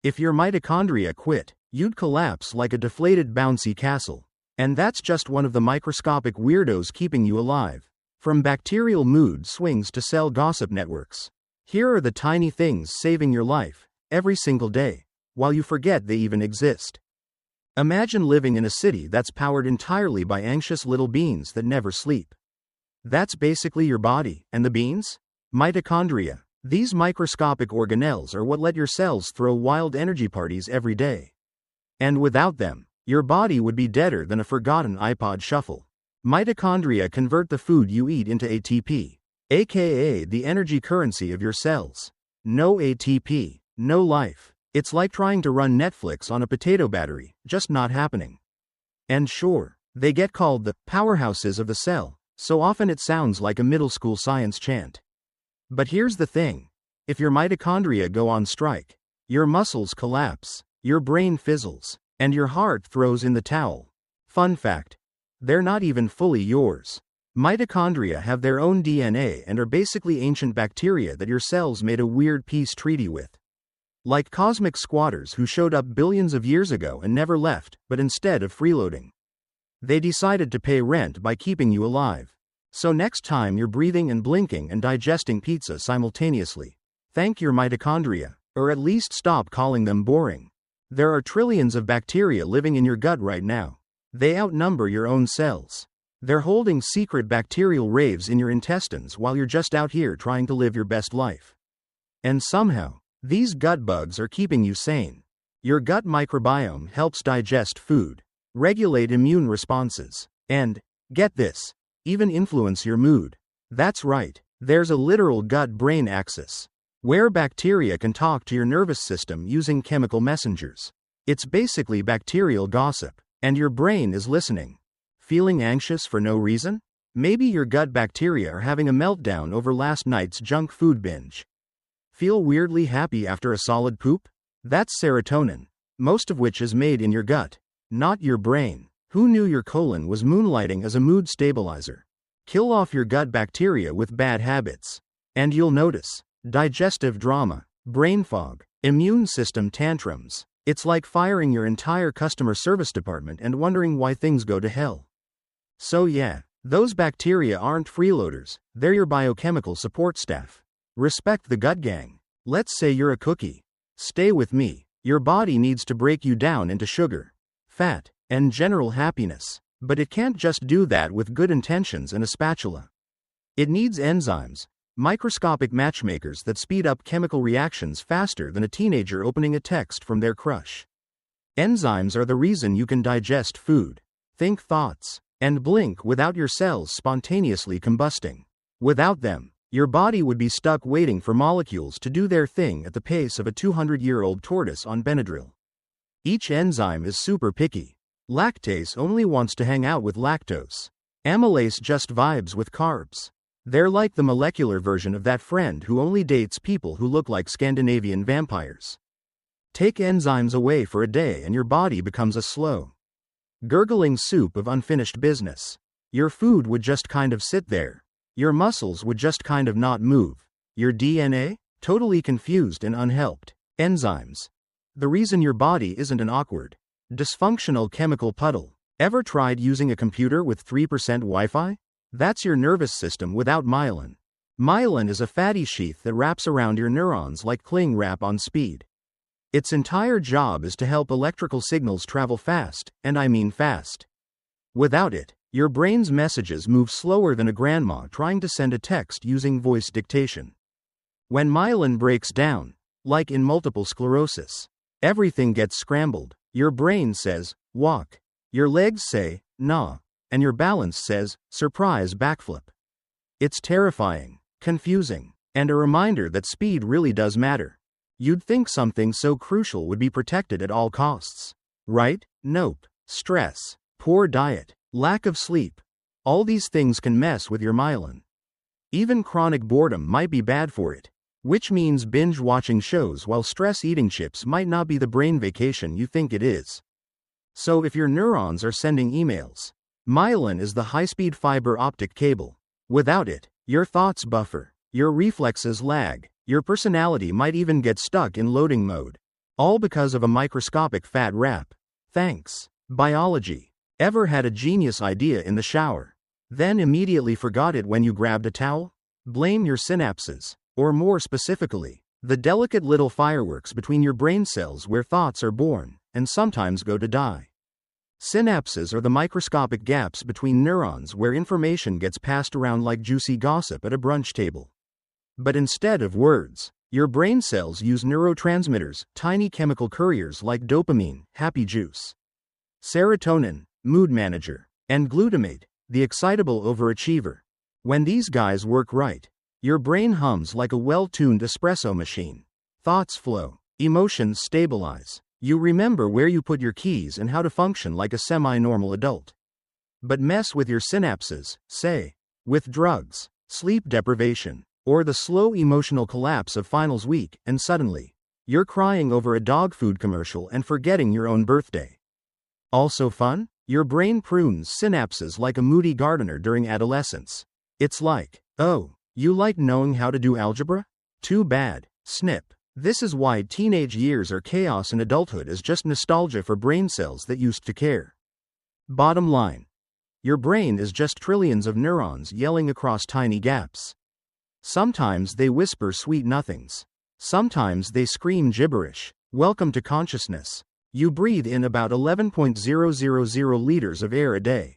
If your mitochondria quit, you'd collapse like a deflated bouncy castle. And that's just one of the microscopic weirdos keeping you alive. From bacterial mood swings to cell gossip networks. Here are the tiny things saving your life, every single day, while you forget they even exist. Imagine living in a city that's powered entirely by anxious little beans that never sleep. That's basically your body, and the beans? Mitochondria. These microscopic organelles are what let your cells throw wild energy parties every day. And without them, your body would be deader than a forgotten iPod shuffle. Mitochondria convert the food you eat into ATP, aka the energy currency of your cells. No ATP, no life. It's like trying to run Netflix on a potato battery, just not happening. And sure, they get called the powerhouses of the cell, so often it sounds like a middle school science chant. But here's the thing. If your mitochondria go on strike, your muscles collapse, your brain fizzles, and your heart throws in the towel. Fun fact. They're not even fully yours. Mitochondria have their own DNA and are basically ancient bacteria that your cells made a weird peace treaty with. Like cosmic squatters who showed up billions of years ago and never left, but instead of freeloading, they decided to pay rent by keeping you alive. So next time you're breathing and blinking and digesting pizza simultaneously, thank your mitochondria, or at least stop calling them boring. There are trillions of bacteria living in your gut right now. They outnumber your own cells. They're holding secret bacterial raves in your intestines while you're just out here trying to live your best life. And somehow, these gut bugs are keeping you sane. Your gut microbiome helps digest food, regulate immune responses, and, get this, even influence your mood. That's right, there's a literal gut-brain axis, where bacteria can talk to your nervous system using chemical messengers. It's basically bacterial gossip. And your brain is listening. Feeling anxious for no reason? Maybe your gut bacteria are having a meltdown over last night's junk food binge. Feel weirdly happy after a solid poop? That's serotonin, most of which is made in your gut, not your brain. Who knew your colon was moonlighting as a mood stabilizer? Kill off your gut bacteria with bad habits, and you'll notice digestive drama, brain fog, immune system tantrums. It's like firing your entire customer service department and wondering why things go to hell. So yeah, those bacteria aren't freeloaders, they're your biochemical support staff. Respect the gut gang. Let's say you're a cookie. Stay with me. Your body needs to break you down into sugar, fat, and general happiness. But it can't just do that with good intentions and a spatula. It needs enzymes, microscopic matchmakers that speed up chemical reactions faster than a teenager opening a text from their crush. Enzymes are the reason you can digest food, think thoughts, and blink without your cells spontaneously combusting. Without them, your body would be stuck waiting for molecules to do their thing at the pace of a 200-year-old tortoise on Benadryl. Each enzyme is super picky. Lactase only wants to hang out with lactose. Amylase just vibes with carbs. They're like the molecular version of that friend who only dates people who look like Scandinavian vampires. Take enzymes away for a day and your body becomes a slow, gurgling soup of unfinished business. Your food would just kind of sit there. Your muscles would just kind of not move. Your DNA? Totally confused and unhelped. Enzymes. The reason your body isn't an awkward, dysfunctional chemical puddle. Ever tried using a computer with 3% Wi-Fi? That's your nervous system without myelin. Myelin is a fatty sheath that wraps around your neurons like cling wrap on speed. Its entire job is to help electrical signals travel fast, and I mean fast. Without it, your brain's messages move slower than a grandma trying to send a text using voice dictation. When myelin breaks down, like in multiple sclerosis, everything gets scrambled. Your brain says, walk. Your legs say, nah. And your balance says, surprise backflip. It's terrifying, confusing, and a reminder that speed really does matter. You'd think something so crucial would be protected at all costs. Right? Nope. Stress, poor diet, lack of sleep. All these things can mess with your myelin. Even chronic boredom might be bad for it, which means binge-watching shows while stress-eating chips might not be the brain vacation you think it is. So if your neurons are sending emails, myelin is the high-speed fiber optic cable. Without it, your thoughts buffer, your reflexes lag, your personality might even get stuck in loading mode. All because of a microscopic fat wrap. Thanks. Biology. Ever had a genius idea in the shower? Then immediately forgot it when you grabbed a towel? Blame your synapses. Or more specifically, the delicate little fireworks between your brain cells where thoughts are born, and sometimes go to die. Synapses are the microscopic gaps between neurons where information gets passed around like juicy gossip at a brunch table. But instead of words, your brain cells use neurotransmitters, tiny chemical couriers like dopamine, happy juice, serotonin, mood manager, and glutamate, the excitable overachiever. When these guys work right, your brain hums like a well-tuned espresso machine. Thoughts flow, emotions stabilize. You remember where you put your keys and how to function like a semi-normal adult. But mess with your synapses, say, with drugs, sleep deprivation, or the slow emotional collapse of finals week, and suddenly, you're crying over a dog food commercial and forgetting your own birthday. Also fun? Your brain prunes synapses like a moody gardener during adolescence. It's like, oh, you like knowing how to do algebra? Too bad. Snip. This is why teenage years are chaos and adulthood is just nostalgia for brain cells that used to care. Bottom line. Your brain is just trillions of neurons yelling across tiny gaps. Sometimes they whisper sweet nothings. Sometimes they scream gibberish. Welcome to consciousness. You breathe in about 11.000 liters of air a day.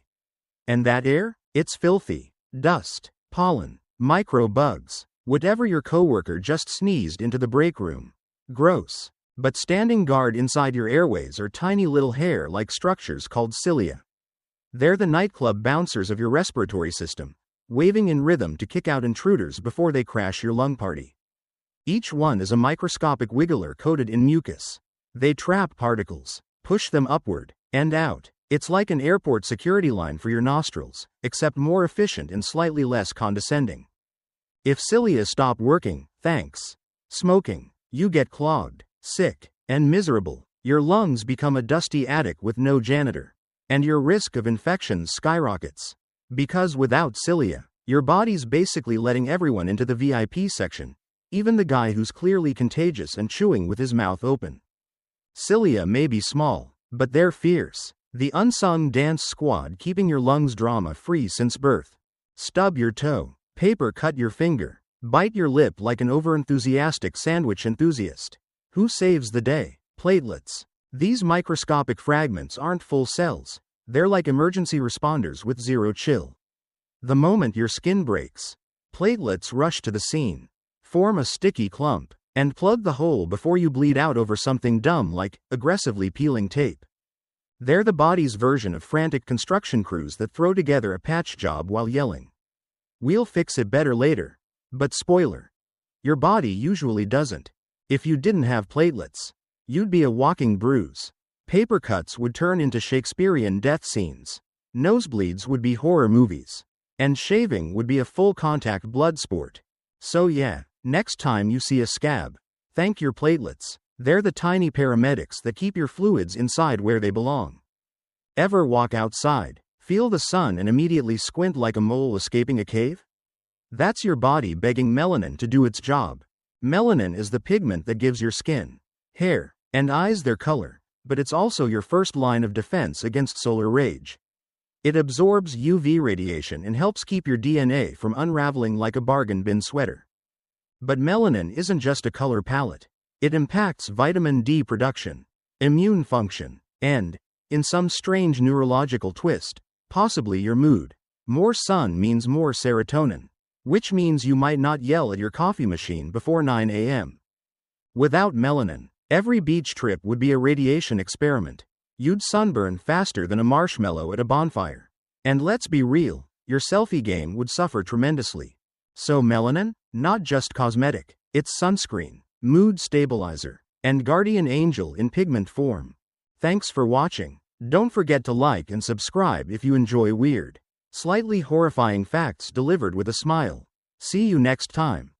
And that air? It's filthy. Dust, pollen, micro bugs, whatever your coworker just sneezed into the break room. Gross. But standing guard inside your airways are tiny little hair-like structures called cilia. They're the nightclub bouncers of your respiratory system, waving in rhythm to kick out intruders before they crash your lung party. Each one is a microscopic wiggler coated in mucus. They trap particles, push them upward, and out. It's like an airport security line for your nostrils, except more efficient and slightly less condescending. If cilia stop working, thanks. Smoking, you get clogged, sick, and miserable. Your lungs become a dusty attic with no janitor. And your risk of infections skyrockets. Because without cilia, your body's basically letting everyone into the VIP section, even the guy who's clearly contagious and chewing with his mouth open. Cilia may be small, but they're fierce. The unsung dance squad keeping your lungs drama-free since birth. Stub your toe, paper cut your finger, bite your lip like an overenthusiastic sandwich enthusiast. Who saves the day? Platelets. These microscopic fragments aren't full cells. They're like emergency responders with zero chill. The moment your skin breaks, platelets rush to the scene, form a sticky clump, and plug the hole before you bleed out over something dumb like aggressively peeling tape. They're the body's version of frantic construction crews that throw together a patch job while yelling, "We'll fix it better later." But spoiler, your body usually doesn't. If you didn't have platelets, you'd be a walking bruise. Paper cuts would turn into Shakespearean death scenes. Nosebleeds would be horror movies. And shaving would be a full-contact blood sport. So yeah, next time you see a scab, thank your platelets. They're the tiny paramedics that keep your fluids inside where they belong. Ever walk outside, feel the sun and immediately squint like a mole escaping a cave? That's your body begging melanin to do its job. Melanin is the pigment that gives your skin, hair, and eyes their color, but it's also your first line of defense against solar rage. It absorbs UV radiation and helps keep your DNA from unraveling like a bargain bin sweater. But melanin isn't just a color palette. It impacts vitamin D production, immune function, and, in some strange neurological twist, possibly your mood. More sun means more serotonin, which means you might not yell at your coffee machine before 9 a.m. Without melanin, every beach trip would be a radiation experiment. You'd sunburn faster than a marshmallow at a bonfire. And let's be real, your selfie game would suffer tremendously. So melanin? Not just cosmetic, it's sunscreen, mood stabilizer, and guardian angel in pigment form. Thanks for watching. Don't forget to like and subscribe if you enjoy weird, slightly horrifying facts delivered with a smile. See you next time.